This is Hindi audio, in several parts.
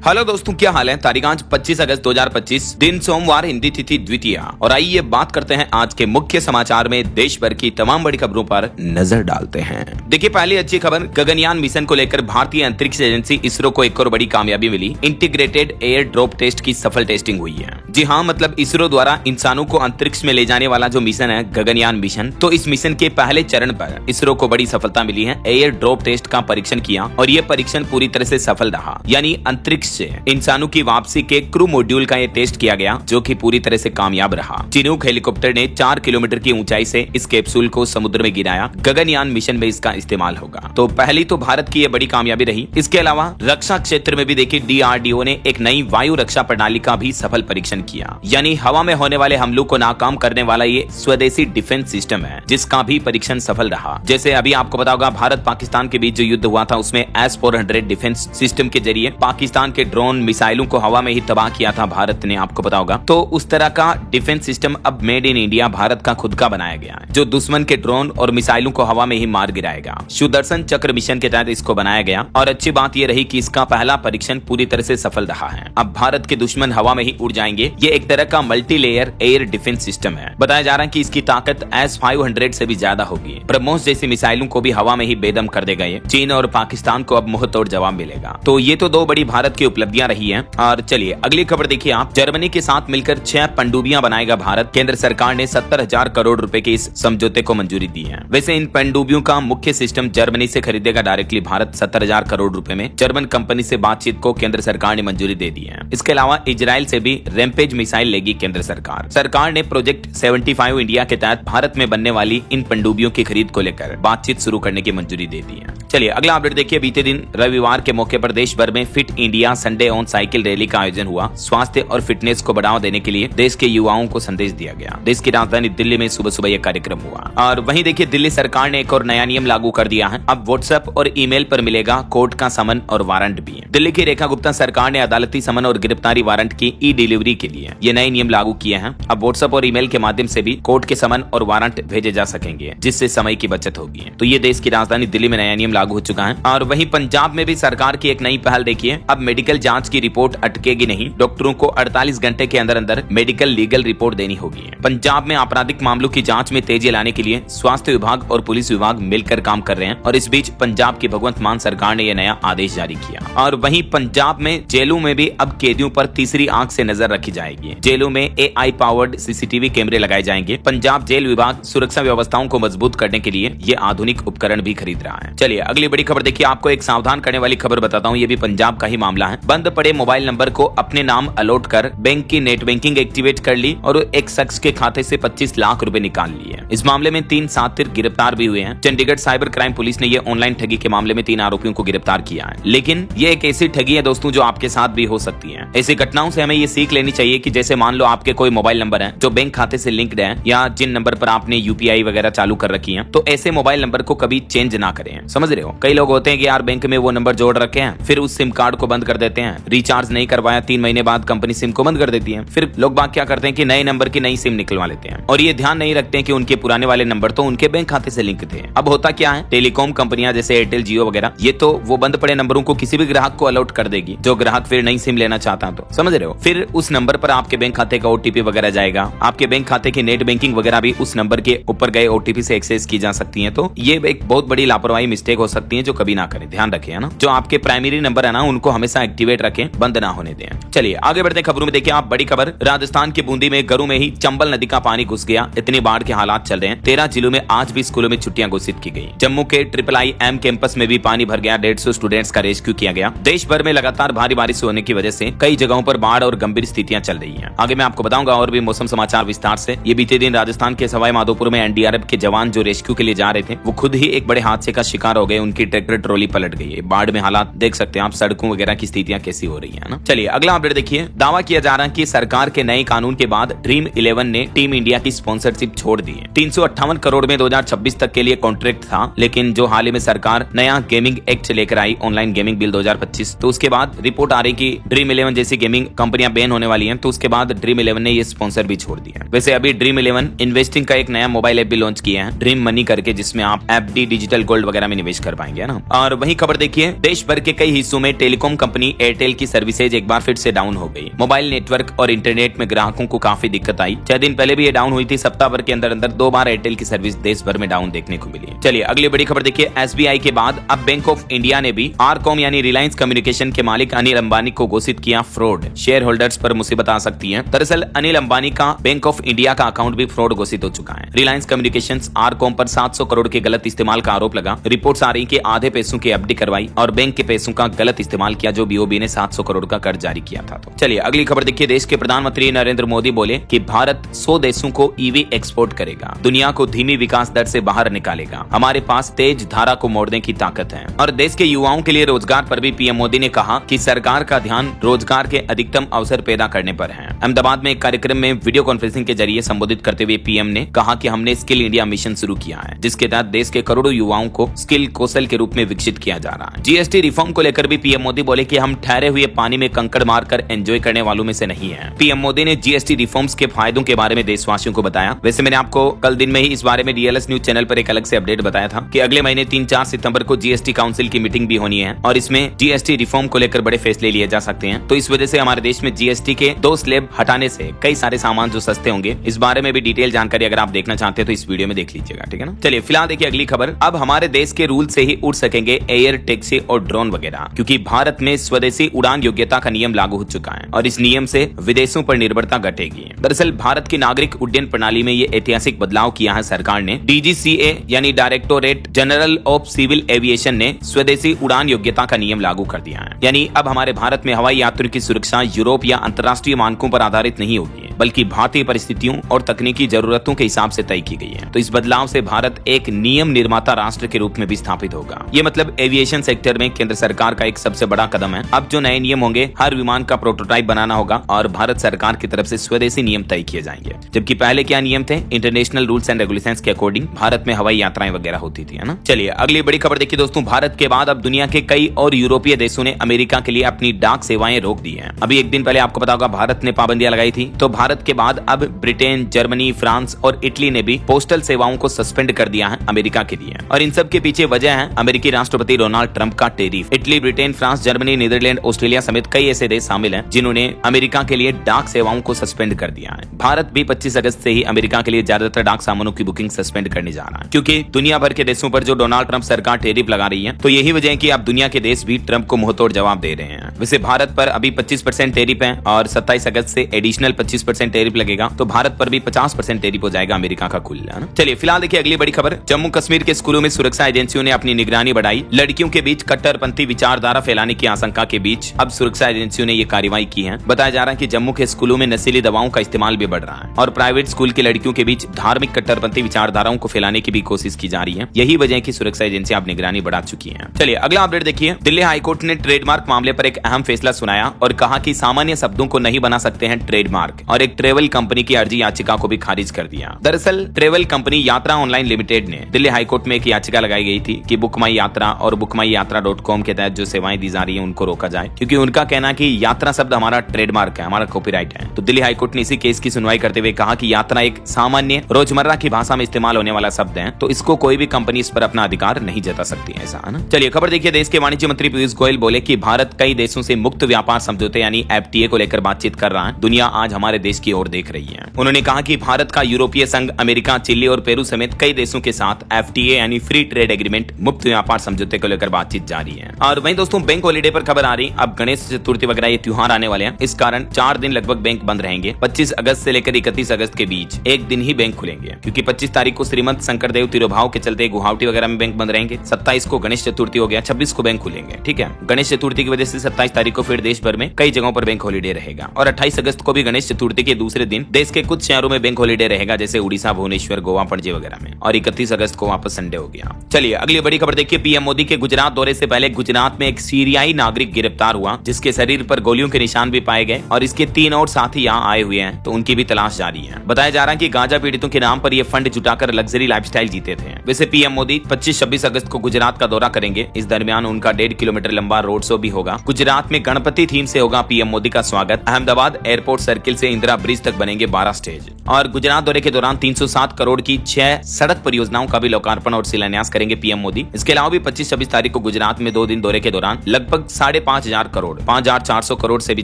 हेलो दोस्तों, क्या हाल है। तारीख आज 25 अगस्त 2025, दिन सोमवार, हिंदी तिथि द्वितीया। और आइए बात करते हैं आज के मुख्य समाचार में देश भर की तमाम बड़ी खबरों पर नजर डालते हैं। देखिए, पहली अच्छी खबर, गगनयान मिशन को लेकर भारतीय अंतरिक्ष एजेंसी इसरो को एक और बड़ी कामयाबी मिली। इंटीग्रेटेड एयर ड्रॉप टेस्ट की सफल टेस्टिंग हुई है। जी हाँ, मतलब इसरो द्वारा इंसानों को अंतरिक्ष में ले जाने वाला जो मिशन है गगनयान मिशन, तो इस मिशन के पहले चरण पर इसरो को बड़ी सफलता मिली है। एयर ड्रॉप टेस्ट का परीक्षण किया और ये परीक्षण पूरी तरह से सफल रहा। यानी अंतरिक्ष से इंसानों की वापसी के क्रू मॉड्यूल का ये टेस्ट किया गया, जो कि पूरी तरह से कामयाब रहा। चिनूक हेलीकॉप्टर ने 4 किलोमीटर की ऊंचाई से इस कैप्सूल को समुद्र में गिराया। गगनयान मिशन में इसका इस्तेमाल होगा। तो पहली तो भारत की ये बड़ी कामयाबी रही। इसके अलावा रक्षा क्षेत्र में भी देखिए, DRDO ने एक नई वायु रक्षा प्रणाली का भी सफल परीक्षण किया। यानी हवा में होने वाले हमलों को नाकाम करने वाला ये स्वदेशी डिफेंस सिस्टम है, जिसका भी परीक्षण सफल रहा। जैसे अभी आपको पता होगा, भारत पाकिस्तान के बीच जो युद्ध हुआ था, उसमें S-400 डिफेंस सिस्टम के जरिए पाकिस्तान के ड्रोन मिसाइलों को हवा में ही तबाह किया था भारत ने, आपको पता होगा। तो उस तरह का डिफेंस सिस्टम अब मेड इन इंडिया भारत का खुद का बनाया गया है, जो दुश्मन के ड्रोन और मिसाइलों को हवा में ही मार गिराएगा। सुदर्शन चक्र मिशन के तहत इसको बनाया गया और अच्छी बात यह रही कि इसका पहला परीक्षण पूरी तरह से सफल रहा है। अब भारत के दुश्मन हवा में ही उड़ जाएंगे। ये एक तरह का multi layer air defence system है। बताया जा रहा है कि इसकी ताकत S-500 से भी ज्यादा होगी। ब्रह्मोस जैसी मिसाइलों को भी हवा में ही बेदम कर देगा ये। चीन और पाकिस्तान को अब मुंह तोड़ जवाब मिलेगा। तो ये तो दो बड़ी भारत की उपलब्धियां रही हैं। और चलिए अगली खबर देखिए आप। जर्मनी के साथ मिलकर 6 पनडुब्बियां बनाएगा भारत। केंद्र सरकार ने 70,000 करोड़ रुपए के इस समझौते को मंजूरी दी है। वैसे इन पनडुब्बियों का मुख्य सिस्टम जर्मनी से खरीदेगा डायरेक्टली भारत। 70,000 करोड़ रुपए में जर्मन कंपनी से बातचीत को केंद्र सरकार ने मंजूरी दे दी है। इसके अलावा इजराइल से भी रैम्पेज मिसाइल लेगी केंद्र सरकार। सरकार ने प्रोजेक्ट 75 इंडिया के तहत भारत में बनने वाली इन पनडुब्बियों की खरीद को लेकर बातचीत शुरू करने की मंजूरी दे दी है। चलिए अगला अपडेट देखिए। बीते दिन रविवार के मौके पर देश भर में fit India Sunday on cycle rally का आयोजन हुआ। स्वास्थ्य और फिटनेस को बढ़ावा देने के लिए देश के युवाओं को संदेश दिया गया। देश की राजधानी दिल्ली में सुबह सुबह यह कार्यक्रम हुआ। और वहीं देखिए, दिल्ली सरकार ने एक और नया नियम लागू कर दिया है। अब व्हाट्सएप और ईमेल पर मिलेगा कोर्ट का समन और वारंट भी। दिल्ली की रेखा गुप्ता सरकार ने अदालती समन और गिरफ्तारी वारंट की ई डिलीवरी के लिए ये नए नियम लागू किए हैं। अब व्हाट्सएप और ईमेल के माध्यम से भी कोर्ट के समन और वारंट भेजे जा सकेंगे, जिससे समय की बचत होगी। तो ये देश की राजधानी दिल्ली में नया नियम लागू हो चुका है। और वहीं पंजाब में भी सरकार की एक नई पहल देखिए। अब मेडिकल जांच की रिपोर्ट अटकेगी नहीं। डॉक्टरों को 48 घंटे के अंदर अंदर मेडिकल लीगल रिपोर्ट देनी होगी। पंजाब में आपराधिक मामलों की जांच में तेजी लाने के लिए स्वास्थ्य विभाग और पुलिस विभाग मिलकर काम कर रहे हैं। और इस बीच पंजाब की भगवंत मान सरकार ने यह नया आदेश जारी किया। और वहीं पंजाब में जेलों में भी अब कैदियों पर तीसरी आंख से नजर रखी जाएगी। जेलों में AI पावर्ड CCTV कैमरे लगाए जाएंगे। पंजाब जेल विभाग सुरक्षा व्यवस्थाओं को मजबूत करने के लिए ये आधुनिक उपकरण भी खरीद रहा है। चलिए अगली बड़ी खबर देखिए। आपको एक सावधान करने वाली खबर बताता हूँ। ये भी पंजाब का ही मामला है। बंद पड़े मोबाइल नंबर को अपने नाम अलॉट कर बैंक की नेट बैंकिंग एक्टिवेट कर ली और एक शख्स के खाते से 25 लाख रुपए निकाल लिए। इस मामले में 3 साथी गिरफ्तार भी हुए हैं। चंडीगढ़ साइबर क्राइम पुलिस ने ये ऑनलाइन ठगी के मामले में 3 आरोपियों को गिरफ्तार किया है। लेकिन ये एक ऐसी ठगी है दोस्तों, जो आपके साथ भी हो सकती है। ऐसी घटनाओं से हमें ये सीख लेनी चाहिए कि जैसे मान लो आपके कोई मोबाइल नंबर है जो बैंक खाते से लिंक्ड है, या जिन नंबर पर आपने UPI वगैरह चालू कर रखी है, तो ऐसे मोबाइल नंबर को कभी चेंज ना करें। समझ रहे हो। कई लोग होते हैं कि यार बैंक में वो नंबर जोड़ रखे हैं, फिर उस सिम कार्ड को बंद कर देते हैं। रिचार्ज नहीं करवाया, 3 महीने बाद कंपनी सिम को बंद कर देती है। फिर लोग बात क्या करते हैं कि नए नंबर की नई सिम निकलवा लेते हैं और ये ध्यान नहीं रखते हैं कि उनके पुराने वाले नंबर तो उनके बैंक खाते से लिंक थे। अब होता क्या है, टेलीकॉम कंपनियां जैसे एयरटेल, जियो वगैरह, ये तो वो बंद पड़े नंबरों को किसी भी ग्राहक को अलॉट कर देगी, जो ग्राहक फिर नई सिम लेना चाहता है। तो समझ रहे हो। फिर उस नंबर पर आपके बैंक खाते का OTP वगैरह जाएगा। आपके बैंक खाते की नेट बैंकिंग वगैरह भी उस नंबर के ऊपर गए OTP से एक्सेस की जा सकती है। तो ये एक बहुत बड़ी लापरवाही मिस्टेक हो सकती है, जो कभी ना करें। ध्यान रखें, है ना। जो आपके प्राइमरी नंबर है ना, उनको हमेशा एक्टिवेट रखें, बंद ना होने दें। चलिए आगे बढ़ते हैं खबरों में। देखिए आप, बड़ी खबर, राजस्थान के बूंदी में गरू में ही चंबल नदी का पानी घुस गया। इतनी बाढ़ के हालात चल रहे हैं। 13 जिलों में आज भी स्कूलों में छुट्टियां घोषित की गई। जम्मू के IIM कैंपस में भी पानी भर गया। 150 स्टूडेंट्स का रेस्क्यू किया गया। देश भर में लगातार भारी बारिश होने की वजह से कई जगहों पर बाढ़ और गंभीर स्थितियां चल रही हैं। आगे मैं आपको बताऊंगा और भी मौसम समाचार विस्तार से। ये बीते दिन राजस्थान के सवाई माधोपुर में NDRF के जवान जो रेस्क्यू के लिए जा रहे थे, वो खुद ही एक बड़े हादसे का शिकार हो गए। उनकी ट्रैक्टर ट्रॉली पलट गई है। बाढ़ में हालात देख सकते हैं आप, सड़कों वगैरह की स्थितियां कैसी हो रही है ना। चलिए अगला अपडेट देखिए। दावा किया जा रहा है कि सरकार के नए कानून के बाद ड्रीम 11 ने टीम इंडिया की स्पॉन्सरशिप छोड़ दी है। 358 करोड़ में 2026 तक के लिए कॉन्ट्रैक्ट था, लेकिन जो हाल ही में सरकार नया गेमिंग एक्ट लेकर आई, ऑनलाइन गेमिंग बिल 2025, तो उसके बाद रिपोर्ट आ रही कि ड्रीम 11 जैसी गेमिंग कंपनियां बैन होने वाली हैं। हैं, तो उसके बाद ड्रीम 11 ने ये स्पॉन्सर भी छोड़ दिया। वैसे अभी ड्रीम 11 इन्वेस्टिंग का एक नया मोबाइल ऐप भी लॉन्च किया है, ड्रीम मनी करके, जिसमें आप एफडी, डिजिटल गोल्ड वगैरह में निवेश कर पाएंगे, है ना। और वही खबर देखिए, देश भर के कई हिस्सों में टेलीकॉम कंपनी एयरटेल की सर्विसेज एक बार फिर से डाउन हो गई। मोबाइल नेटवर्क और इंटरनेट में ग्राहकों को काफी दिक्कत आई। 6 दिन पहले भी ये डाउन हुई थी। सप्ताह भर के अंदर अंदर 2 बार एयरटेल की सर्विस देश भर में डाउन देखने को मिली। चलिए अगली बड़ी खबर देखिए, एसबीआई के बाद अब बैंक ऑफ इंडिया ने भी आरकॉम यानी रिलायंस कम्युनिकेशन के मालिक अनिल अंबानी को घोषित किया फ्रॉड। शेयर होल्डर्स पर मुसीबत आ सकती है। दरअसल अनिल अंबानी का बैंक ऑफ इंडिया का अकाउंट भी फ्रॉड घोषित हो चुका है। रिलायंस कम्युनिकेशंस आरकॉम पर 700 करोड़ के गलत इस्तेमाल का आरोप लगा। रिपोर्ट्स आ रही कि आधे पैसों की एफडी करवाई और बैंक के पैसों का गलत इस्तेमाल किया, जो बीओबी ने 700 करोड़ का कर्ज जारी किया था। तो चलिए अगली खबर देखिए, देश के प्रधानमंत्री नरेंद्र मोदी बोले कि भारत 100 देशों को ईवी एक्सपोर्ट करेगा, दुनिया को धीमी विकास दर से बाहर निकालेगा, हमारे पास तेज धारा को मोड़ने की ताकत है। और देश के युवाओं के लिए रोजगार पर भी पीएम मोदी ने कहा कि सरकार का ध्यान रोजगार के अधिकतम अवसर पैदा करने पर है। अहमदाबाद में एक कार्यक्रम में वीडियो कॉन्फ्रेंसिंग के जरिए संबोधित करते हुए पीएम ने कहा कि हमने स्किल इंडिया मिशन शुरू किया है, जिसके तहत देश के करोड़ों युवाओं को स्किल कौशल के रूप में विकसित किया जा रहा है। जीएसटी रिफॉर्म को लेकर भी पीएम मोदी बोले कि हम ठहरे हुए पानी में कंकड़ मारकर एंजॉय करने वालों में से नहीं है। पीएम मोदी ने जीएसटी रिफॉर्म्स के फायदों के बारे में देशवासियों को बताया। वैसे मैंने आपको कल दिन में ही इस बारे में डीएलएस न्यूज चैनल पर एक अलग से अपडेट बताया था कि अगले महीने 3-4 सितंबर को जीएसटी काउंसिल की मीटिंग भी होनी है और इसमें जीएसटी रिफॉर्म को लेकर बड़े फैसले लिए जा सकते हैं। तो इस वजह से हमारे देश में जीएसटी के 2 स्लैब हटाने से कई सारे सामान जो सस्ते होंगे, इस बारे में भी डिटेल जानकारी अगर आप देखना चाहते हैं तो इस वीडियो में देख लीजिएगा, ठीक है ना। चलिए फिलहाल देखिए अगली खबर, अब हमारे देश के रूल से ही उड़ सकेंगे एयर टैक्सी और ड्रोन वगैरह, क्योंकि भारत में स्वदेशी उड़ान योग्यता का नियम लागू हो चुका है और इस नियम से विदेशों पर निर्भरता घटेगी। दरअसल भारत की नागरिक उड्डयन प्रणाली में ये ऐतिहासिक बदलाव किया है सरकार ने। डीजीसीए यानी directorate general of civil aviation ने स्वदेशी उड़ान योग्यता का नियम लागू कर दिया है। यानी अब हमारे भारत में हवाई यात्रियों की सुरक्षा यूरोप या अंतर्राष्ट्रीय मानकों पर आधारित नहीं होगी, बल्कि भारतीय परिस्थितियों और तकनीकी जरूरतों के हिसाब से तय की गई है। तो इस बदलाव से भारत एक नियम निर्माता राष्ट्र के रूप में भी स्थापित होगा। ये मतलब एविएशन सेक्टर में केंद्र सरकार का एक सबसे बड़ा कदम है। अब जो नए नियम होंगे, हर विमान का प्रोटोटाइप बनाना होगा और भारत सरकार की तरफ से स्वदेशी नियम तय किए जाएंगे। जबकि पहले क्या नियम थे, इंटरनेशनल रूल्स एंड रेगुलेशंस के अकॉर्डिंग भारत में हवाई यात्राएं वगैरह होती थी, है ना। चलिए अगली बड़ी खबर देखिए दोस्तों, भारत के बाद अब दुनिया के कई और यूरोपीय देशों ने अमेरिका के लिए अपनी डाक सेवाएं रोक दी है। अभी एक दिन पहले आपको पता होगा भारत ने पाबंदियां लगाई थी, तो भारत के बाद अब ब्रिटेन, जर्मनी, फ्रांस और इटली ने भी पोस्टल सेवाओं को सस्पेंड कर दिया है अमेरिका के लिए। और इन सब के पीछे वजह है अमेरिकी राष्ट्रपति डोनाल्ड ट्रंप का tariff. Italy, Britain, France, Germany, Netherlands, Australia समेत कई ऐसे देश शामिल हैं जिन्होंने अमेरिका के लिए डाक सेवाओं को सस्पेंड कर दिया है। भारत भी 25 अगस्त से ही अमेरिका के लिए ज्यादातर डाक सामानों की बुकिंग सस्पेंड करने जा रहा है, क्योंकि दुनिया भर के देशों पर जो डोनाल्ड ट्रंप सरकार टैरिफ लगा रही है, तो यही वजह है कि अब दुनिया के देश भी ट्रंप को मुंहतोड़ जवाब दे रहे हैं। वैसे भारत पर अभी 25% टैरिफ है और 27 अगस्त से एडिशनल 25% टैरिफ लगेगा, तो भारत पर भी 50% टैरिफ हो जाएगा अमेरिका का कुल, है ना। चलिए फिलहाल देखिए अगली बड़ी खबर, जम्मू कश्मीर के स्कूलों में सुरक्षा एजेंसियों ने अपनी निगरानी बढ़ाई। लड़कियों के बीच कट्टरपंथी विचारधारा फैलाने की आशंका के बीच अब सुरक्षा एजेंसियों ने ये कार्रवाई की है। बताया जा रहा है कि जम्मू के स्कूलों में नशीली दवाओं का इस्तेमाल भी बढ़ रहा है और प्राइवेट स्कूल की लड़कियों के बीच धार्मिक कट्टरपंथी विचारधाराओं को फैलाने की भी कोशिश की जा रही है। यही वजह है कि सुरक्षा एजेंसियां अब निगरानी बढ़ा चुकी हैं। चलिए अगला अपडेट देखिए, दिल्ली हाईकोर्ट ने ट्रेडमार्क मामले पर एक अहम फैसला सुनाया और कहा कि सामान्य शब्दों को नहीं बना सकते हैं ट्रेडमार्क, और एक ट्रेवल कंपनी की अर्जी याचिका को भी खारिज कर दिया। दरअसल ट्रेवल कंपनी यात्रा ऑनलाइन लिमिटेड ने दिल्ली हाईकोर्ट में एक याचिका लगाई गई थी कि बुक माई यात्रा और bookmyatra.com के तहत जो सेवाएं दी जा रही है उनको रोका जाए, क्योंकि उनका कहना है कि यात्रा शब्द हमारा ट्रेडमार्क है, हमारा कॉपीराइट है। तो दिल्ली हाईकोर्ट ने इसी केस की सुनवाई करते हुए कहा कि यात्रा एक सामान्य रोजमर्रा की भाषा में इस्तेमाल होने वाला शब्द है, तो इसको कोई भी कंपनी इस पर अपना अधिकार नहीं जता सकती है, ऐसा है ना। चलिए खबर देखिए, देश के वाणिज्य मंत्री पीयूष गोयल बोले कि भारत कई देशों से मुक्त व्यापार समझौते यानी एफटीए को लेकर बातचीत कर रहा है। दुनिया आज हमारे देश की ओर देख रही है। उन्होंने कहा कि भारत का यूरोपीय संघ, अमेरिका, चिली और पेरू समेत कई देशों के साथ एफटीए यानी फ्री ट्रेड एग्रीमेंट, मुक्त व्यापार समझौते को लेकर बातचीत जारी है। और वहीं दोस्तों बैंक हॉलीडे पर खबर आ रही, अब गणेश चतुर्थी वगैरह ये त्योहार आने वाले हैं, इस कारण 4 दिन लगभग बैंक बंद रहेंगे। 25 अगस्त से लेकर 31 अगस्त के बीच एक दिन ही बैंक खुलेंगे, क्योंकि 25 तारीख को श्रीमंत शंकरदेव तिरुभाव के चलते गुवाहाटी वगैरह में बैंक बंद रहेंगे। 27 को गणेश चतुर्थी हो गया, 26 को बैंक खुलेंगे, ठीक है। गणेश चतुर्थी की वजह से 27 तारीख को फिर देश भर में कई जगहों पर बैंक हॉलीडे रहेगा और 28 अगस्त को भी गणेश चतुर्थी के दूसरे दिन देश के कुछ शहरों में बैंक हॉलीडे रहेगा, जैसे उड़ीसा, भुवनेश्वर, गोवा, पणजी वगैरह में। और 31 अगस्त को वापस संडे हो गया। चलिए अगली बड़ी खबर देखिए। पीएम मोदी के गुजरात दौरे से पहले गुजरात में एक सीरियाई नागरिक गिरफ्तार हुआ, जिसके शरीर पर गोलियों के निशान भी पाए गए और इसके 3 और साथी यहाँ आए हुए हैं, तो उनकी भी तलाश जारी है। बताया जा रहा है कि गांजा पीड़ितों के नाम पर ये फंड जुटाकर लग्जरी लाइफस्टाइल जीते थे। वैसे पीएम मोदी 25-26 अगस्त को गुजरात का दौरा करेंगे। इस दरमियान उनका 1.5 किलोमीटर लंबा रोड शो भी होगा। गुजरात में गणपति थीम से होगा पीएम मोदी का स्वागत। अहमदाबाद एयरपोर्ट सर्किल से इंदिरा ब्रिज तक बनेंगे 12 स्टेज। और गुजरात दौरे के दौरान 307 करोड़ की 6 सड़क परियोजनाओं का भी लोकार्पण और शिलान्यास करेंगे पीएम मोदी। इसके अलावा भी 25-26 तारीख को गुजरात में 2 दिन दौरे के दौरान लगभग 5,500 करोड़ 5,400 करोड़ से भी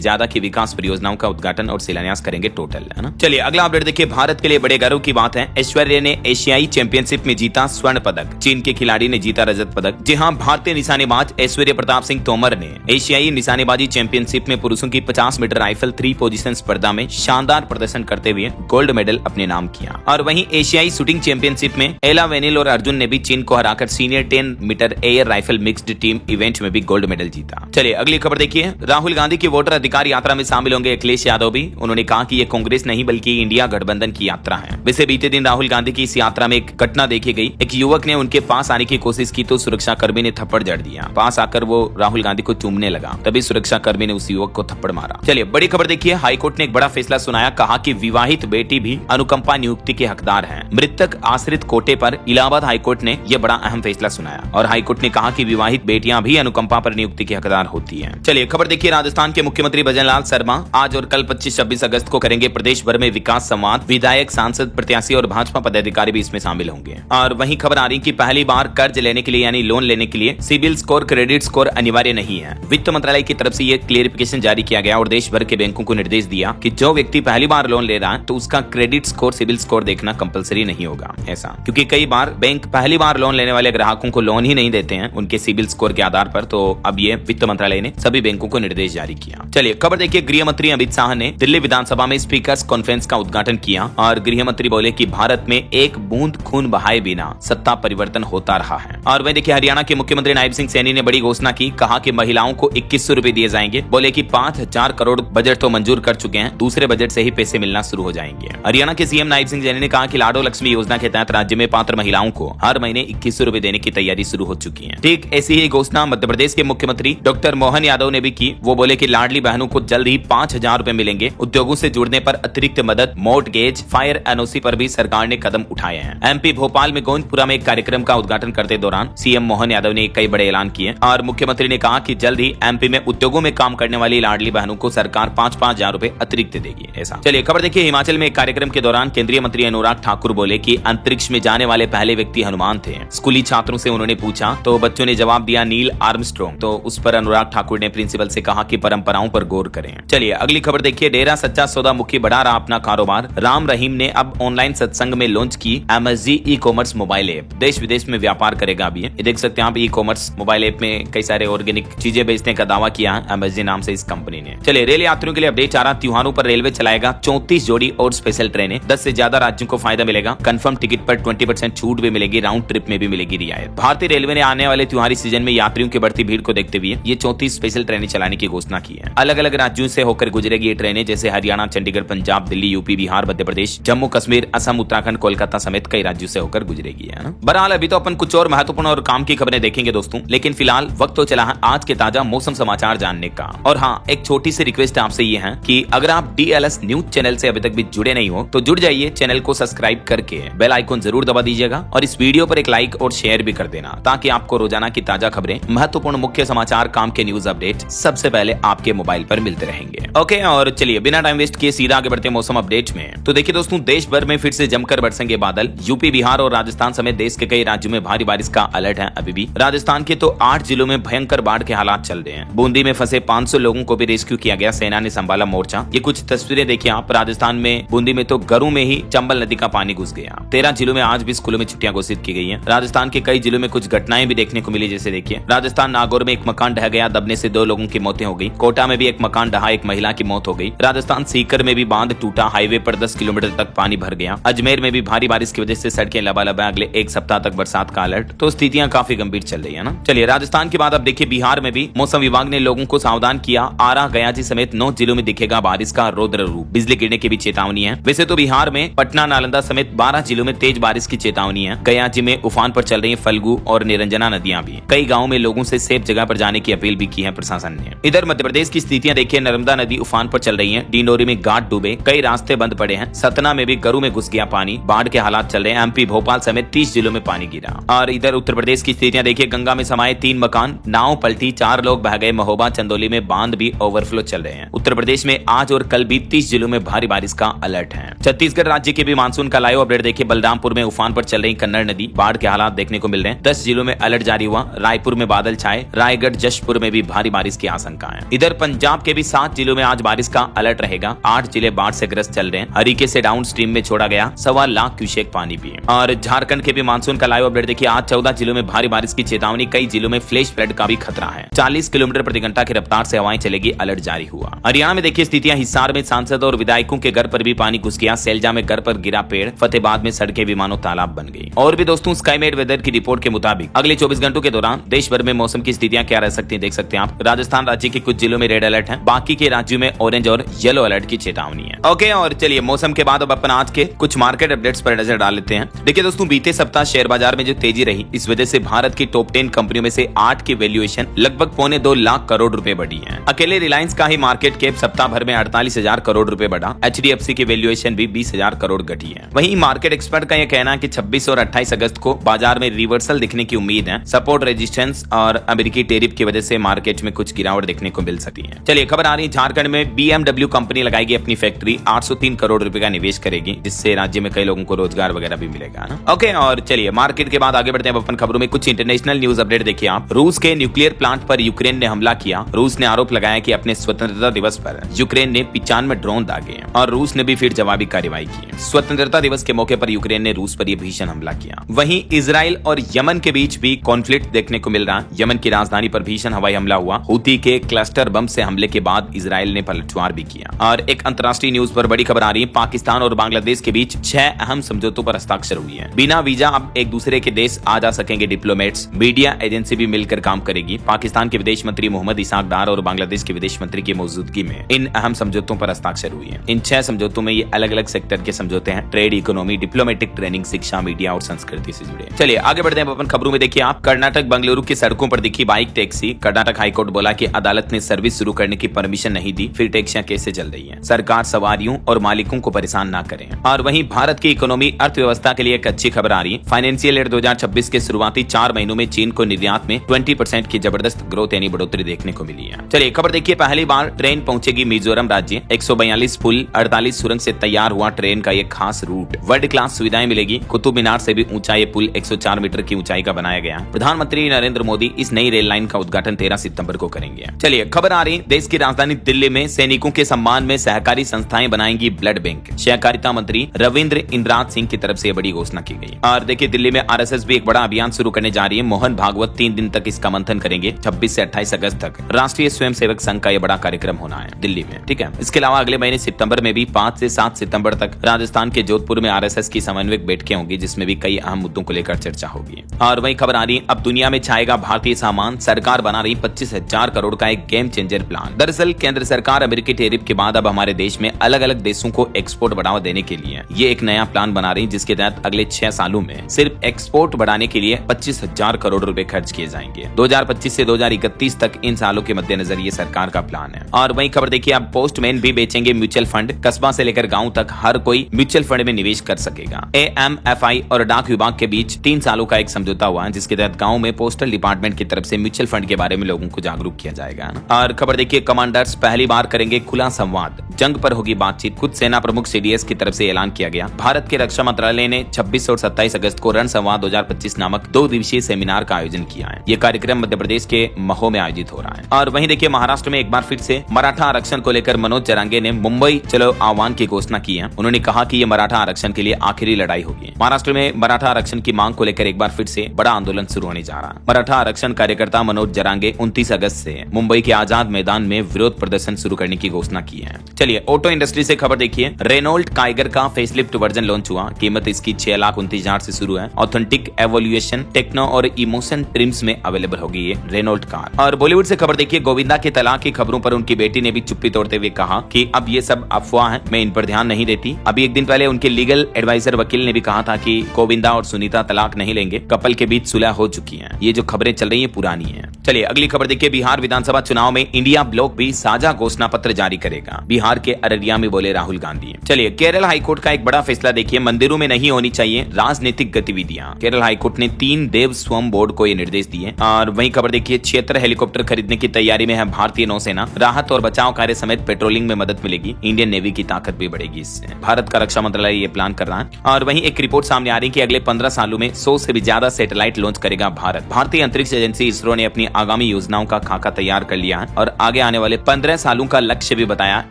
ज्यादा की विकास परियोजनाओं का उद्घाटन और शिलान्यास करेंगे टोटल, है ना। चलिए अगला अपडेट देखिए। भारत के लिए बड़े गर्व की बात है, ऐश्वर्या ने एशियाई चैंपियनशिप में जीता स्वर्ण पदक। चीन के खिलाड़ी ने जीता रजत पदक। जी हां, भारतीय निशानेबाज ऐश्वर्या प्रताप सिंह तोमर ने एशियाई निशानेबाजी चैंपियनशिप में पुरुषों की 50 मीटर राइफल 3 पोजीशन स्पर्धा में शानदार प्रदर्शन करते हुए गोल्ड मेडल अपने नाम किया। और वहीं एशियाई शूटिंग चैंपियनशिप में एला वेनिल और अर्जुन ने भी चीन को हराकर senior 10 metre air rifle mixed team event में भी गोल्ड मेडल जीता। चलिए अगली खबर देखिए। राहुल गांधी की वोटर अधिकार यात्रा में शामिल होंगे अखिलेश यादव भी। उन्होंने कहा कि ये कांग्रेस नहीं बल्कि इंडिया गठबंधन की यात्रा है। वैसे बीते दिन राहुल गांधी की इस यात्रा में एक घटना देखी गई। एक युवक ने उनके पास आने की कोशिश की तो सुरक्षा कर्मी ने थप्पड़ जड़ दिया। पास आकर वो राहुल गांधी को चूमने लगा, तभी सुरक्षा कर्मी ने उस युवक को थप्पड़ मारा। चलिए बड़ी खबर देखिए। हाईकोर्ट ने एक बड़ा फैसला सुनाया। कहा कि विवाहित बेटी भी अनुकंपा नियुक्ति के हकदार है। मृतक आश्रित कोटे पर इलाहाबाद हाईकोर्ट ने यह बड़ा अहम फैसला सुनाया और हाईकोर्ट ने कहा कि विवाहित बेटियां भी अनुकंपा पर नियुक्ति के हकदार होती हैं। चलिए खबर देखिए। राजस्थान के मुख्यमंत्री भजनलाल शर्मा आज और कल 25-26 अगस्त को करेंगे प्रदेश भर में विकास संवाद। विधायक, सांसद, प्रत्याशी और भाजपा पदाधिकारी भी इसमें शामिल होंगे। और वहीं खबर आ रही कि पहली बार कर्ज लेने के लिए यानी लोन लेने के लिए सिबिल स्कोर, क्रेडिट स्कोर अनिवार्य नहीं है। वित्त मंत्रालय की तरफ से यह क्लियरिफिकेशन जारी किया गया और देश भर के बैंकों को निर्देश दिया कि जो व्यक्ति पहली बार लोन ले रहा है तो उसका क्रेडिट स्कोर, सिबिल स्कोर देखना कंपलसरी नहीं होगा। ऐसा क्योंकि कई बार बैंक पहली बार लोन लेने वाले ग्राहकों को लोन ही नहीं देते हैं उनके सिबिल स्कोर के आधार पर। तो अब ये वित्त मंत्रालय ने सभी बैंकों को निर्देश जारी किया। चलिए खबर देखिए। गृह मंत्री अमित शाह ने दिल्ली विधानसभा में स्पीकर्स कॉन्फ्रेंस का उद्घाटन किया और गृह मंत्री बोले कि भारत में एक बूंद खून बहाए बिना सत्ता परिवर्तन होता रहा है। और वहीं देखिए हरियाणा के मुख्यमंत्री नायब सिंह सैनी ने बड़ी घोषणा की। कहा कि महिलाओं को 2100 रुपए दिए जाएंगे। बोले कि 5,000 करोड़ बजट तो मंजूर कर चुके हैं, दूसरे बजट से ही पैसे मिलना शुरू हो जाएंगे। हरियाणा के सीएम नायब सिंह सैनी ने कहा कि लाडो लक्ष्मी योजना के तहत राज्य में पात्र महिलाओं को हर महीने 2100 रुपए देने की तैयारी शुरू हो चुकी है। ठीक ऐसी ही घोषणा मध्य प्रदेश के मुख्यमंत्री डॉक्टर मोहन यादव ने भी की। वो बोले कि लाडली बहनों को जल्द ही 5,000 रुपए मिलेंगे। उद्योगों से जुड़ने पर अतिरिक्त मदद, मॉर्टगेज, फायर एनओसी पर भी सरकार ने कदम उठाए हैं। एमपी भोपाल में गोविंदपुरा में एक कार्यक्रम का उद्घाटन करते दौरान सीएम मोहन यादव ने कई बड़े ऐलान किए और मुख्यमंत्री ने कहा कि जल्द ही एमपी में उद्योगों में काम करने वाली लाडली बहनों को सरकार 5,000 रुपए अतिरिक्त देगी। ऐसा चलिए खबर देखिए। हिमाचल में एक कार्यक्रम के दौरान केंद्रीय मंत्री अनुराग ठाकुर बोले कि अंतरिक्ष में जाने वाले पहले व्यक्ति हनुमान थे। स्कूली छात्रों से उन्होंने पूछा तो बच्चों ने जवाब दिया नील आर्मस्ट्रॉन्ग। तो उस पर अनुराग ठाकुर ने प्रिंसिपल से कहा कि परंपराओं पर गौर करें। चलिए अगली खबर देखिए। डेरा सच्चा सौदा मुखी बढ़ा रहा अपना कारोबार। राम रहीम ने अब ऑनलाइन सत्संग में लॉन्च की MSG e commerce mobile app. देश विदेश में व्यापार करेगा अभी ये देख सकते हैं आप। ई कॉमर्स मोबाइल ऐप में कई सारे ऑर्गेनिक चीजें बेचने का दावा किया है MSG नाम से इस कंपनी ने। चलिए रेल यात्रियों के लिए अपडेट आ रहा। त्योहारों पर रेलवे चलाएगा 34 जोड़ी और स्पेशल ट्रेनें। 10 से ज्यादा राज्यों को फायदा मिलेगा। कंफर्म टिकट पर 20% छूट भी मिलेगी। राउंड ट्रिप में भी मिलेगी रियायत। भारतीय रेलवे ने आने वाले त्योहारी सीजन में यात्रियों की बढ़ती भीड़ को देखते हुए ये 34 स्पेशल ट्रेनें चलाने की घोषणा की है। अलग अलग राज्यों से होकर गुजरेगी ये ट्रेनें, जैसे हरियाणा, चंडीगढ़, पंजाब, दिल्ली, यूपी, बिहार, मध्य प्रदेश, जम्मू कश्मीर, असम, उत्तराखंड, कोलकाता समेत कई राज्यों से होकर गुजरेगी, है ना। बहरहाल अभी तो अपन कुछ और महत्वपूर्ण और काम की खबरें देखेंगे दोस्तों, लेकिन फिलहाल वक्त तो चला है आज के ताजा मौसम समाचार जानने का। और हाँ, एक छोटी सी रिक्वेस्ट आपसे ये है कि अगर आप DLS न्यूज चैनल से अभी तक भी जुड़े नहीं हो तो जुड़ जाइए। चैनल को सब्सक्राइब करके बेल आइकन जरूर दबा दीजिएगा और इस वीडियो पर एक लाइक और शेयर भी कर देना, ताकि आपको रोजाना की ताजा खबरें, महत्वपूर्ण मुख्य समाचार, काम के न्यूज अपडेट सबसे पहले आपके मोबाइल पर मिलते रहेंगे। ओके, और चलिए बिना टाइम वेस्ट किए सीधा आगे बढ़ते हैं मौसम अपडेट में। तो देखिए दोस्तों, देश भर में फिर से जमकर बरसेंगे बादल। यूपी, बिहार और राजस्थान समेत देश के कई राज्यों में भारी बारिश का अलर्ट है अभी भी। राजस्थान के तो 8 जिलों में भयंकर बाढ़ के हालात चल रहे हैं। बूंदी में फंसे 500 लोगों को भी रेस्क्यू किया गया। सेना ने संभाला मोर्चा। ये कुछ तस्वीरें देखिए आप। राजस्थान में बूंदी में तो घरों में ही चंबल नदी का पानी घुस गया। 13 जिलों में आज भी स्कूलों में छुट्टियां घोषित की गई हैं। राजस्थान के कई जिलों में कुछ घटनाएं भी देखने को मिली, जैसे देखिए राजस्थान नागौर में एक मकान ढह गया, दबने से 2 लोगों की मौतें हो गई। कोटा में भी एक मकान ढहा, एक महिला की मौत हो गई। राजस्थान सीकर में भी बांध टूटा, हाईवे पर 10 किलोमीटर तक पानी भर गया। अजमेर में भी भारी बारिश की वजह से सड़कें लबालब है। अगले 1 सप्ताह तक बरसात का अलर्ट। तो स्थितियां काफी गंभीर चल रही है ना। चलिए राजस्थान के बाद अब देखिए बिहार में भी मौसम विभाग ने लोगों को सावधान किया। आरा, गयाजी समेत 9 जिलों में दिखेगा बारिश का रौद्र उग्र रूप, बिजली गिरने की भी चेतावनी है। वैसे तो बिहार में पटना, नालंदा समेत 12 जिलों में तेज बारिश की चेतावनी है। गया जिले में उफान पर चल रही है फल्गु और निरंजना नदियां भी। कई गाँव में लोगों से सेफ जगह पर जाने की अपील भी की है प्रशासन ने। इधर मध्य प्रदेश की स्थितियां देखिए, नर्मदा नदी उफान पर चल रही है, डिंडोरी में घाट डूबे, कई रास्ते बंद पड़े हैं। सतना में भी गरू में घुस गया पानी, बाढ़ के हालात चल रहे हैं। एमपी भोपाल समेत 30 जिलों में पानी गिरा। और इधर उत्तर प्रदेश की स्थितियां देखिए, गंगा में समाये 3 मकान, नाव पलटी, 4 लोग बह गए। महोबा चंदौली में बांध भी ओवरफ्लो चल रहे हैं। उत्तर प्रदेश में आज और कल भी 30 जिलों में भारी बारिश का अलर्ट है। छत्तीसगढ़ राज्य के भी मानसून का लाइव अपडेट देखिए, बलरामपुर में उफान पर चल रही कन्नड़ नदी, बाढ़ के हालात देखने को मिल रहे हैं। 10 जिलों में अलर्ट जारी हुआ। रायपुर में बादल छाए, रायगढ़ जशपुर में भी भारी बारिश की आशंका है। इधर पंजाब के भी 7 जिलों में आज बारिश का अलर्ट रहेगा। 8 जिले बाढ़ से ग्रस्त चल रहे हैं। हरीके से डाउन स्ट्रीम में छोड़ा गया 1.25 लाख क्यूसेक पानी भी। और झारखंड के भी मानसून का लाइव अपडेट देखिए, आज 14 जिलों में भारी बारिश की चेतावनी, कई जिलों में फ्लैश फ्लड का भी खतरा है। 40 किलोमीटर प्रति घंटा की रफ्तार से हवाएं चलेगी, अलर्ट जारी हुआ। हरियाणा में देखिए स्थितियां, हिसार में सांसद और विधायकों के घर पर भी पानी घुस गया। सैलजा में घर पर गिरा पेड़, फतेहाबाद में सड़कें भी मानो तालाब बन गई। और भी दोस्तों, स्काईमेट वेदर की रिपोर्ट के मुताबिक अगले 24 घंटों के दौरान देश भर में मौसम की स्थितियां क्या रह सकती हैं, देख सकते हैं आप। राजस्थान राज्य के कुछ जिलों में रेड अलर्ट है, बाकी के राज्यों में ऑरेंज और येलो अलर्ट की चेतावनी है। ओके, और चलिए मौसम के बाद अब अपन आज के कुछ मार्केट अपडेट्स पर नजर डाल लेते हैं। देखिए दोस्तों, बीते सप्ताह शेयर बाजार में जो तेजी रही, इस वजह से भारत की टॉप 10 कंपनियों में से 8 की वैल्यूएशन लगभग 1.25 लाख करोड़ रुपए बढ़ी है। अकेले रिलायंस का ही मार्केट कैप सप्ताह भर में 48,000 करोड़ रुपए बढ़ा। HDFC की वैल्यूएशन भी 20,000 करोड़ घटी है। वहीं मार्केट एक्सपर्ट का यह कहना है कि 26 और 28 अगस्त को बाजार में रिवर्सल दिखने की उम्मीद है। सपोर्ट, रेजिस्टेंस और अमेरिकी टेरिफ की वजह से मार्केट में कुछ गिरावट देखने को मिल सकती है। चलिए खबर आ रही है, झारखंड में BMW कंपनी लगाएगी अपनी फैक्ट्री, 803 करोड़ रुपए का निवेश करेगी, जिससे राज्य में कई लोगों को रोजगार वगैरह भी मिलेगा ना। ओके, और चलिए मार्केट के बाद आगे बढ़ते हैं अपन खबरों में। कुछ इंटरनेशनल न्यूज अपडेट देखिए आप। रूस के न्यूक्लियर प्लांट पर यूक्रेन ने हमला किया। रूस ने आरोप लगाया कि अपने स्वतंत्रता दिवस पर यूक्रेन ने 95 ड्रोन दागे और रूस ने भी फिर जवाबी कार्रवाई की। स्वतंत्रता दिवस के मौके पर यूक्रेन ने रूस पर यह भीषण हमला किया। वहीं इजराइल और यमन के बीच भी कॉन्फ्लिक्ट देखने को मिल रहा। यमन की राजधानी पर भीषण हवाई हमला हुआ। हूती के क्लस्टर बम से हमले के बाद इजराइल ने पलटवार भी किया। और एक अंतर्राष्ट्रीय न्यूज पर बड़ी खबर आ रही है, पाकिस्तान और बांग्लादेश के बीच 6 अहम समझौतों पर हस्ताक्षर हुई है। बिना वीजा अब एक दूसरे के देश आ जा सकेंगे डिप्लोमेट्स। मीडिया एजेंसी भी मिलकर काम करेगी। पाकिस्तान के विदेश मंत्री मोहम्मद इसाक डार और बांग्लादेश के विदेश मंत्री की मौजूदगी में इन अहम समझौतों पर हस्ताक्षर हुई है। इन 6 समझौतों में ये अलग अलग सेक्टर के समझौते हैं, ट्रेड, इकोनॉमी, डिप्लोमेटिक, ट्रेनिंग, शिक्षा, मीडिया और संस्कृति से जुड़े। चलिए आगे बढ़ते हैं अपन खबरों में। देखिए आप, कर्नाटक बंगलुरु की सड़कों पर दिखी बाइक टैक्सी। कर्नाटक हाईकोर्ट बोला कि अदालत ने सर्विस शुरू करने की परमिशन नहीं दी, फिर टैक्सियां कैसे चल रही हैं। सरकार सवारियों और मालिकों को परेशान ना करें। और वहीं भारत की इकोनॉमी, अर्थव्यवस्था के लिए एक अच्छी खबर आ रही है। फाइनेंशियल ईयर 2026 के शुरुआती 4 महीनों में चीन को निर्यात में 20% की जबरदस्त ग्रोथ यानी बढ़ोतरी देखने को मिली है। चलिए खबर देखिए, पहली बार ट्रेन पहुंचेगी मिजोरम राज्य। 142 पुल, 48 सुरंग से तैयार हुआ ट्रेन का ये खास रूट। वर्ल्ड क्लास सुविधाएं मिलेगी। कुतुब मीनार से भी ऊंचा ये पुल 104 मीटर की ऊंचाई का बनाया गया। प्रधानमंत्री नरेंद्र मोदी इस नई रेल लाइन का उद्घाटन 13 सितंबर को करेंगे। चलिए खबर आ रही, देश की राजधानी दिल्ली में सैनिकों के सम्मान में सहकारी संस्थाएं बनाएंगी ब्लड बैंक। सहकारिता मंत्री रविंद्र इंद्राज सिंह की तरफ से बड़ी घोषणा की गई। और देखिए दिल्ली में RSS भी एक बड़ा अभियान शुरू करने जा रही है। मोहन भागवत 3 दिन तक इसका मंथन करेंगे। 26 से 28 अगस्त तक राष्ट्रीय स्वयंसेवक संघ का यह बड़ा कार्यक्रम होना है दिल्ली में, ठीक है। इसके अलावा अगले महीने सितंबर में भी 5 से 7 सितंबर तक राजस्थान के जोधपुर में RSS की समन्वयक बैठकें होंगी, जिसमें भी कई अहम मुद्दों को लेकर चर्चा होगी। और वही खबर आ रही, अब दुनिया में छाएगा भारतीय सामान। सरकार बना रही 25,000 करोड़ का एक गेम चेंजर प्लान। दरअसल केंद्र सरकार अमेरिकी टैरिफ के बाद अब हमारे देश में अलग अलग देशों को एक्सपोर्ट बढ़ावा देने के लिए ये एक नया प्लान बना रही, जिसके तहत अगले 6 सालों में सिर्फ एक्सपोर्ट बढ़ाने के लिए 25,000 करोड़ रुपए खर्च किए जाएंगे। 2025 से 2031 तक इन सालों के मद्देनजर ये सरकार का प्लान है। और वही खबर देखिए, अब पोस्टमैन भी बेचेंगे म्यूचुअल फंड। कस्बा से लेकर गांव तक हर कोई म्यूचुअल फंड में निवेश कर सकेगा। AMFI और डाक विभाग के बीच 3 सालों का एक समझौता हुआ है, जिसके तहत गांव में पोस्टल डिपार्टमेंट की तरफ से म्यूचुअल फंड के बारे में लोगों को जागरूक किया जाएगा। और खबर देखिए, कमांडर्स पहली बार करेंगे खुला संवाद। जंग पर होगी बातचीत। खुद सेना प्रमुख CDS की तरफ से ऐलान किया गया। भारत के रक्षा मंत्रालय ने 26 और 27 अगस्त को रण संवाद 2025 नामक 2 दिवसीय सेमिनार का आयोजन किया है। ये कार्यक्रम मध्य प्रदेश के महो में आयोजित हो रहा है। और वहीं देखिए, महाराष्ट्र में एक बार फिर से मराठा आरक्षण को लेकर मनोज जरांगे ने मुंबई चलो आह्वान की घोषणा की है। उन्होंने कहा कि ये मराठा आरक्षण के लिए आखिरी लड़ाई होगी। महाराष्ट्र में मराठा आरक्षण की मांग को लेकर एक बार फिर से बड़ा आंदोलन शुरू होने जा रहा है। मराठा आरक्षण कार्यकर्ता मनोज जरांगे 29 अगस्त से मुंबई के आजाद मैदान में विरोध प्रदर्शन शुरू करने की घोषणा की है। चलिए ऑटो इंडस्ट्री से खबर देखिए, रेनॉल्ट काइगर का फेसलिफ्ट वर्जन लॉन्च हुआ। कीमत इसकी 6,29,000 से शुरू है। ऑथेंटिक एवोल्यूशन, टेक्नो और इमोशन ट्रिम्स में अवेलेबल होगी ये रेनॉल्ट कार। और बॉलीवुड से खबर देखिए, गोविंदा के तलाक की खबरों पर उनकी बेटी ने भी चुप्पी तोड़ते हुए कहा कि अब ये सब अफवाह है, मैं इन पर ध्यान नहीं देती। अभी एक दिन पहले उनके लीगल एडवाइजर वकील ने भी कहा था कि गोविंदा और सुनीता तलाक नहीं लेंगे, कपल के बीच सुलह हो चुकी है। ये जो खबरें चल रही है पुरानी है। चलिए अगली खबर देखिए, बिहार विधानसभा चुनाव में इंडिया ब्लॉक भी साझा घोषणा पत्र जारी करेगा, बिहार के अररिया में बोले राहुल गांधी। चलिए केरल हाईकोर्ट का एक बड़ा फैसला देखिए, मंदिरों में नहीं होनी चाहिए राजनीतिक गतिविधियां। केरल हाईकोर्ट ने 3 देव स्वयं बोर्ड को ये निर्देश दिए। और वही खबर देखिए, 76 हेलीकॉप्टर खरीदने की तैयारी में है भारतीय नौसेना, राहत और बचाव कार्य समेत पेट्रोलिंग में मदद मिलेगी, इंडियन नेवी की ताकत भी बढ़ेगी इससे। भारत का रक्षा मंत्रालय ये प्लान कर रहा है। और वहीं एक रिपोर्ट सामने आ रही है कि अगले 15 सालों में 100 से भी ज्यादा सैटेलाइट लॉन्च करेगा भारत। भारतीय अंतरिक्ष एजेंसी इसरो ने अपनी आगामी योजनाओं का खाका तैयार कर लिया है और आगे आने वाले 15 सालों का लक्ष्य भी बताया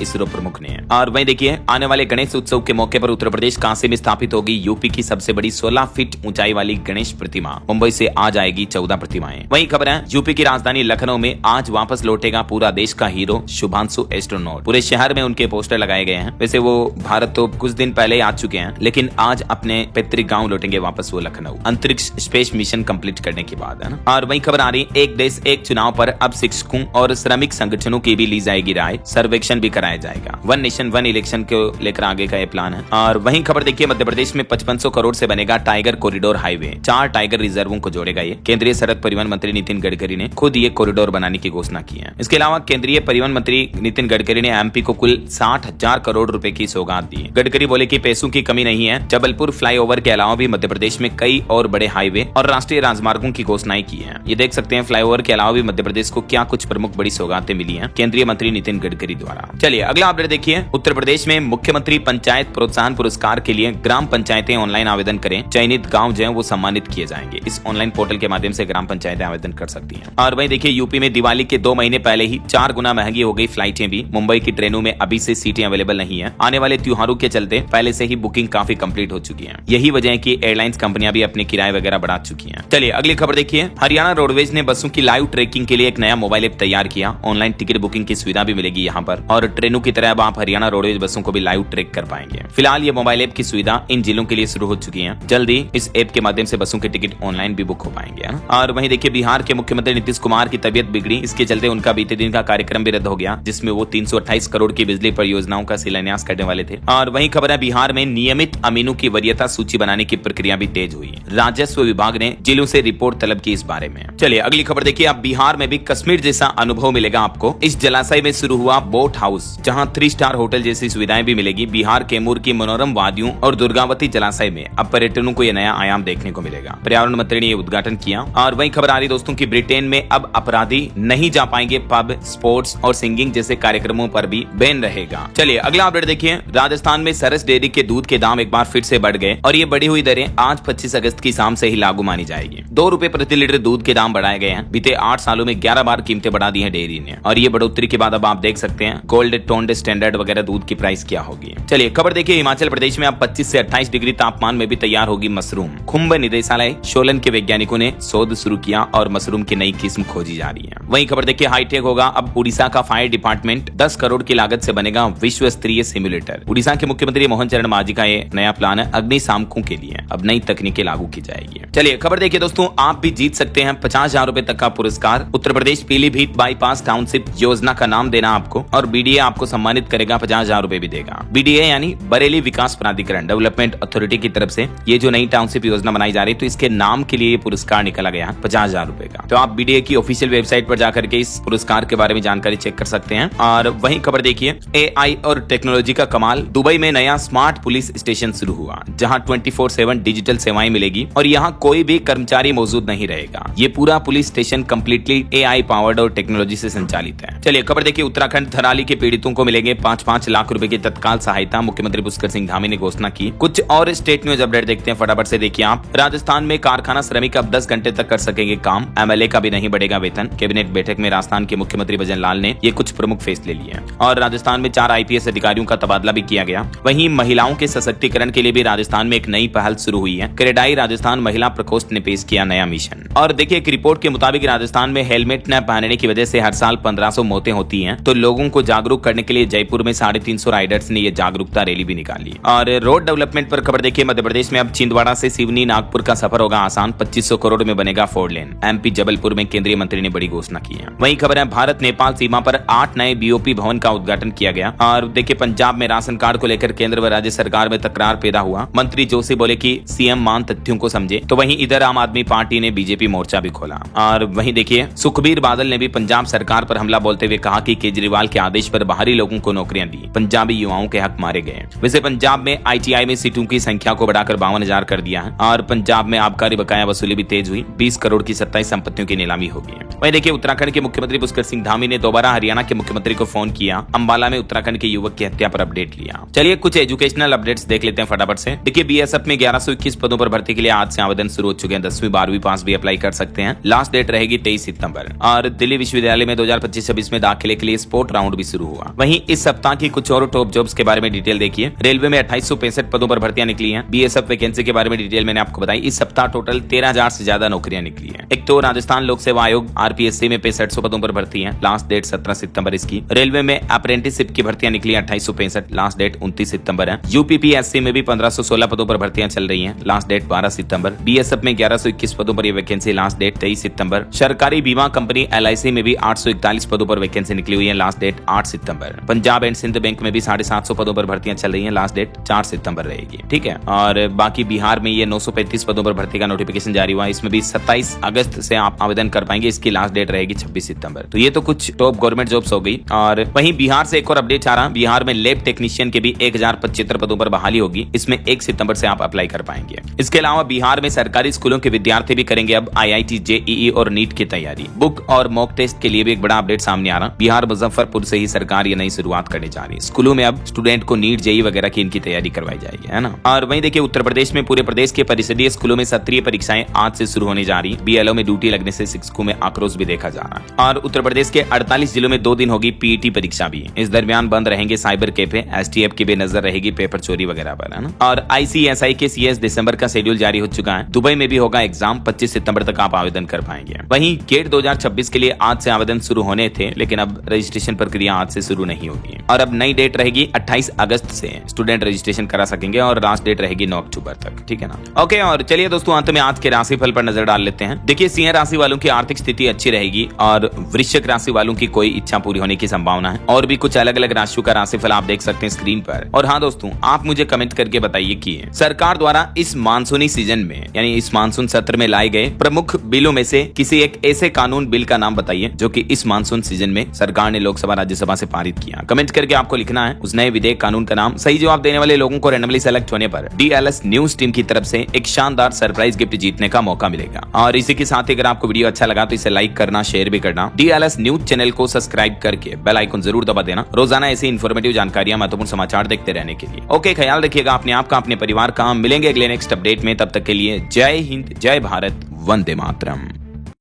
इसरो प्रमुख ने। और वहीं देखिए, आने वाले गणेश उत्सव के मौके पर उत्तर प्रदेश काशी में स्थापित होगी यूपी की सबसे बड़ी 16 फीट ऊंचाई वाली गणेश प्रतिमा। मुंबई से आ जाएगी 14 प्रतिमाएं। वहीं खबर है, यूपी की राजधानी लखनऊ में आज वापस लौटेगा पूरा देश का हीरो शुभांशु एस्ट्रोनॉट। पूरे शहर में उनके पोस्टर लगाए गए हैं। वैसे वो भारत तो कुछ दिन पहले आ चुके हैं, लेकिन आज अपने पैतृक गांव लौटेंगे वापस वो लखनऊ, अंतरिक्ष स्पेस मिशन कंप्लीट करने के बाद, है ना। और वहीं खबर आ रही, एक देश एक चुनाव पर अब शिक्षकों और श्रमिक संगठनों की भी ली जाएगी राय, सर्वेक्षण भी कराया जाएगा। 1 नेशन 1 इलेक्शन को लेकर आगे का ये प्लान है। और वहीं खबर देखिए, मध्य प्रदेश में 5500 करोड़ से बनेगा टाइगर कॉरिडोर हाईवे, 4 टाइगर रिजर्वों को जोड़ेगा ये। केंद्रीय सड़क परिवहन मंत्री नितिन गडकरी ने खुद ये कॉरिडोर बनाने की घोषणा की है। इसके अलावा केंद्रीय परिवहन मंत्री नितिन गडकरी ने एमपी को कुल 60,000 करोड़ रुपए की सौगात दी। गडकरी बोले कि पैसों की कमी नहीं है। जबलपुर फ्लाईओवर के अलावा भी मध्य प्रदेश में कई और बड़े हाईवे और राष्ट्रीय राजमार्गों की घोषणाएं की है। ये देख सकते हैं फ्लाईओवर के अलावा भी मध्य प्रदेश को क्या कुछ प्रमुख बड़ी सौगातें मिली हैं केंद्रीय मंत्री नितिन गडकरी द्वारा। चलिए अगला अपडेट देखिए, उत्तर प्रदेश में मुख्यमंत्री पंचायत प्रोत्साहन पुरस्कार के लिए ग्राम पंचायतें ऑनलाइन आवेदन करें, चयनित गाँव जो है वो सम्मानित किए जाएंगे। इस ऑनलाइन पोर्टल के माध्यम से ग्राम पंचायतें आवेदन कर सकती हैं। और वहीं देखिए, यूपी में दिवाली के 2 महीने पहले ही 4 गुना महंगी हो गई फ्लाइटें भी। मुंबई की ट्रेनों में अभी से सीटें अवेलेबल नहीं है। आने वाले त्योहारों के चलते पहले से ही बुकिंग काफी कंप्लीट हो चुकी है। यही वजह है कि एयरलाइंस कंपनियां भी अपने किराए वगैरह बढ़ा चुकी हैं। चलिए अगली खबर देखिए, हरियाणा रोडवेज ने बसों की लाइव ट्रैकिंग के लिए एक नया मोबाइल ऐप तैयार किया। ऑनलाइन टिकट बुकिंग की सुविधा भी मिलेगी यहाँ पर, और ट्रेनों की तरह अब आप हरियाणा रोडवेज बसों को भी लाइव ट्रैक कर पाएंगे। फिलहाल ये मोबाइल ऐप की सुविधा इन जिलों के लिए शुरू हो चुकी है। जल्दी इस ऐप के माध्यम से बसों के टिकट ऑनलाइन भी बुक हो पाएंगे, है ना। और वहीं देखिए, बिहार के मुख्यमंत्री नीतीश कुमार की तबियत बिगड़ी, इसके चलते उनका बीते दिन का कार्यक्रम भी रद्द हो गया, जिसमें वो 328 करोड़ की बिजली परियोजनाओं का शिलान्यास करने वाले थे। और वहीं खबर है, बिहार में नियमित अमीनों की वरीयता सूची बनाने की प्रक्रिया भी तेज हुई है। राजस्व विभाग ने जिलों से रिपोर्ट तलब की इस बारे में। चलिए अगली खबर देखिए, अब बिहार में भी कश्मीर जैसा अनुभव मिलेगा आपको। इस जलाशय में शुरू हुआ बोट हाउस, जहां 3 स्टार होटल जैसी सुविधाएं भी मिलेगी। बिहार कैमूर की मनोरम वादियों और दुर्गावती जलाशय में अब पर्यटकों को यह नया आयाम देखने को मिलेगा। पर्यावरण मंत्री ने यह उद्घाटन किया। और वहीं खबर आ रही दोस्तों की, ब्रिटेन में अब अपराधी नहीं जा पाएंगे पब, स्पोर्ट्स और सिंगिंग जैसे कार्यक्रमों पर भी बैन रहेगा। चलिए अगला अपडेट देखिए, राजस्थान में सरस डेयरी के दूध के दाम एक बार फिर से बढ़ गए और ये बढ़ी हुई दरें आज 25 अगस्त की शाम से ही लागू मानी जाएगी। 2 रुपए प्रति लीटर दूध के दाम बढ़ाए गए हैं। बीते 8 सालों में 11 बार कीमतें बढ़ा दी है डेयरी ने, और ये बढ़ोतरी के बाद अब आप देख सकते हैं गोल्ड, टोन्ड, स्टैंडर्ड वगैरह दूध की प्राइस क्या होगी। चलिए खबर देखिए, हिमाचल प्रदेश में अब 25 से 28 डिग्री तापमान में भी तैयार होगी मशरूम। खुंब निदेशालय सोलन के वैज्ञानिकों ने शोध शुरू किया और मशरूम की नई किस्म खोजी जा रही है। वहीं खबर देखिए, हाईटेक होगा अब उड़ीसा का फायर डिपार्टमेंट। 10 करोड़ की लागत से बनेगा विश्व स्तरीय सिम्युलेटर। उड़ीसा के मुख्यमंत्री मोहन चरण मांझी का ये नया प्लान है अग्निशामकों के लिए। अब नई तकनीकें लागू की जाएगी। चलिए खबर देखिए दोस्तों, आप भी जीत सकते हैं 50,000 रुपए तक का पुरस्कार। उत्तर प्रदेश पीलीभीत बाईपास टाउनशिप योजना का नाम देना आपको, और बीडीए आपको सम्मानित करेगा, 50,000 रुपए भी देगा। बीडीए यानी बरेली विकास प्राधिकरण डेवलपमेंट अथॉरिटी की तरफ से ये जो नई टाउनशिप योजना बनाई जा रही है, तो इसके नाम के लिए पुरस्कार निकाला गया 50,000 रुपए का। तो आप बीडीए की ऑफिशियल वेबसाइट पर जाकर के इस पुरस्कार के बारे में जानकारी चेक कर सकते हैं। और वहीं खबर देखिए, एआई और टेक्नोलॉजी का कमाल, दुबई में नया स्मार्ट पुलिस स्टेशन शुरू हुआ, जहां 24/7 डिजिटल सेवाएं मिलेगी और यहां कोई भी कर्मचारी मौजूद नहीं रहेगा। ये पूरा police station completely AI powered और टेक्नोलॉजी से संचालित है। चलिए खबर देखिए, उत्तराखंड थराली के पीड़ितों को मिलेंगे 5-5 लाख रुपए की तत्काल सहायता, मुख्यमंत्री पुष्कर सिंह धामी ने घोषणा की। कुछ और स्टेट न्यूज अपडेट देखते हैं फटाफट से देखिए आप। राजस्थान में कारखाना श्रमिक अब 10 घंटे तक कर सकेंगे काम, एमएलए का भी नहीं बढ़ेगा वेतन। कैबिनेट बैठक में राजस्थान के मुख्यमंत्री भजन लाल ने ये कुछ प्रमुख फैसले लिए। और राजस्थान में 4 आईपीएस अधिकारियों का तबादला भी किया गया। वहीं महिलाओं के सशक्तिकरण के लिए भी राजस्थान में एक नई पहल शुरू हुई है। क्रेडाई राजस्थान महिला प्रकोष्ठ ने पेश किया नया मिशन। और देखिए, एक रिपोर्ट के मुताबिक राजस्थान में हेलमेट न पहनने की वजह से हर साल 1500 मौतें होती हैं। तो लोगों को जागरूक करने के लिए जयपुर में 350 राइडर्स ने ये जागरूकता रैली भी निकाली। और रोड डेवलपमेंट पर खबर देखिए, मध्य प्रदेश में अब छिंदवाड़ा से सिवनी नागपुर का सफर होगा आसान, 2500 करोड़ में बनेगा 4 लेन। एमपी जबलपुर में केंद्रीय मंत्री ने बड़ी घोषणा की है। वहीं खबर है, भारत नेपाल सीमा पर 8 नए बीओपी भवन का उद्घाटन गठन किया गया। और देखिए पंजाब में राशन कार्ड को लेकर केंद्र व राज्य सरकार में तकरार पैदा हुआ। मंत्री जोशी बोले कि सीएम मान तथ्यों को समझे। तो वहीं इधर आम आदमी पार्टी ने बीजेपी मोर्चा भी खोला। और वहीं देखिए सुखबीर बादल ने भी पंजाब सरकार पर हमला बोलते हुए कहा कि केजरीवाल के आदेश पर बाहरी लोगों को नौकरियां दी, पंजाबी युवाओं के हक मारे गए। वैसे पंजाब में आईटीआई में सीटों की संख्या को बढ़ाकर 52,000 कर दिया है। और पंजाब में आबकारी बकाया वसूली भी तेज हुई। 20 करोड़ की 27 संपत्तियों की नीलामी होगी। वहीं देखिए उत्तराखंड के मुख्यमंत्री पुष्कर सिंह धामी ने दोबारा हरियाणा के मुख्यमंत्री को फोन किया। अंबाला में उत्तराखंड के युवक की हत्या पर अपडेट लिया। चलिए कुछ एजुकेशनल अपडेट्स देख लेते हैं फटाफट से। देखिए बीएसएफ में 1121 पदों पर भर्ती के लिए आज से आवेदन शुरू हो चुके हैं। 10वीं 12वीं पास भी अप्लाई कर सकते हैं। लास्ट डेट रहेगी 23 सितंबर। और दिल्ली विश्वविद्यालय में 2025-26 में दाखिले के लिए स्पोर्ट राउंड भी शुरू हुआ। वहीं इस सप्ताह की कुछ और टॉप जॉब्स के बारे में डिटेल देखिए। रेलवे में 2865 पदों पर भर्तियां निकली हैं। बीएसएफ वैकेंसी के बारे में डिटेल मैंने आपको बताई। इस सप्ताह टोटल 13,000 से ज्यादा नौकरियां निकली हैं। एक तो राजस्थान लोक सेवा आयोग आरपीएससी में 6500 पदों पर भर्ती है। लास्ट डेट 17 सितंबर इसकी। रेलवे में अप्रेंटिसशिप की भर्तियां निकली 2865। लास्ट डेट 29 सितंबर है। यूपीपीएससी में भी 1516 पदों पर भर्तियां चल रही हैं। लास्ट डेट 12 सितंबर। बीएसएफ में 1121 पदों पर यह वैकेंसी। लास्ट डेट 23 सितंबर। सरकारी बीमा कंपनी एलआईसी में भी 841 पदों पर वैकेंसी निकली हुई है। लास्ट डेट 8 सितंबर। पंजाब एंड सिंध बैंक में भी 750 पदों पर भर्तियां चल रही हैं। लास्ट डेट 4 सितंबर रहेगी। ठीक है। और बाकी बिहार में ये 935 पदों पर भर्ती का नोटिफिकेशन जारी हुआ। इसमें भी 27 अगस्त से आप आवेदन कर पाएंगे। इसकी लास्ट डेट रहेगी 26 सितंबर। तो ये तो कुछ टॉप गवर्नमेंट जॉब्स हो गई। और वहीं बिहार से एक और अपडेट आ रहा। बिहार में लैब टेक्नीशियन के भी 1075 पदों पर बहाली होगी। इसमें 1 सितंबर से आप अप्लाई कर पाएंगे। इसके अलावा बिहार में सरकारी स्कूलों के विद्यार्थी भी करेंगे अब आईआईटी, जेईई और नीट की तैयारी। बुक और मॉक टेस्ट के लिए भी एक बड़ा अपडेट सामने आ रहा। बिहार मुजफ्फरपुर से ही सरकार ये नई शुरुआत करने जा रही है। स्कूलों में अब स्टूडेंट को नीट, जेईई वगैरह की इनकी तैयारी करवाई जाएगी, है ना। और वहीं देखिए उत्तर प्रदेश में पूरे प्रदेश के परिषदीय स्कूलों में सत्रीय परीक्षाएं आज से शुरू होने जा रही। बीएलओ में ड्यूटी लगने से शिक्षकों में आक्रोश भी देखा जा रहा है। और उत्तर प्रदेश के 48 जिलों में 2 दिन होगी पीईटी परीक्षा भी। इस दरमियान बंद रहेंगे साइबर कैफे। एसटीएफ की भी नजर रहेगी पेपर चोरी वगैरह पर, है ना। और आईसीएसआई के सीएस दिसंबर का शेड्यूल जारी हो चुका है। दुबई में भी होगा एग्जाम। 25 सितंबर तक आप आवेदन कर पाएंगे। वहीं गेट 2026 के लिए आज से आवेदन शुरू होने थे, लेकिन अब रजिस्ट्रेशन प्रक्रिया आज से शुरू नहीं होगी। और अब नई डेट रहेगी 28 अगस्त से स्टूडेंट रजिस्ट्रेशन करा सकेंगे। और लास्ट डेट रहेगी 9 अक्टूबर तक। ठीक है ना। ओके। और चलिए दोस्तों अंत में आज के राशिफल पर नजर डाल लेते हैं। देखिए सिंह राशि वालों की आर्थिक स्थिति अच्छी रहेगी। और वृश्चिक राशि वालों की कोई इच्छा पूरी होने की संभावना है। और भी कुछ अलग अलग राशियों का राशिफल आप देख सकते हैं स्क्रीन पर। और हाँ दोस्तों आप मुझे कमेंट करके बताइए कि सरकार द्वारा इस मानसूनी सीजन में यानी इस मानसून सत्र में लाए गए प्रमुख बिलों में से किसी एक ऐसे कानून बिल का नाम बताइए जो कि इस मानसून सीजन में सरकार ने लोकसभा राज्यसभा से पारित किया। कमेंट करके आपको लिखना है उस नए विधेयक कानून का नाम। सही जवाब देने वाले लोगों को रैंडमली सेलेक्ट होने पर डीएलएस न्यूज टीम की तरफ से एक शानदार सरप्राइज गिफ्ट जीतने का मौका मिलेगा। और इसी के साथ ही अगर आपको वीडियो अच्छा लगा तो इसे लाइक करना, शेयर भी करना। डीएलएस न्यूज चैनल को सब्सक्राइब करके बेल आइकन जरूर दबा देना रोजाना ऐसी इन्फॉर्मेटिव जानकारियां, महत्वपूर्ण समाचार देखते रहने के लिए। ओके, ख्याल रखिएगा अपने आप का, अपने परिवार का। मिलेंगे अगले नेक्स्ट अपडेट में। तब तक के लिए जय हिंद, जय भारत, वंदे मातरम।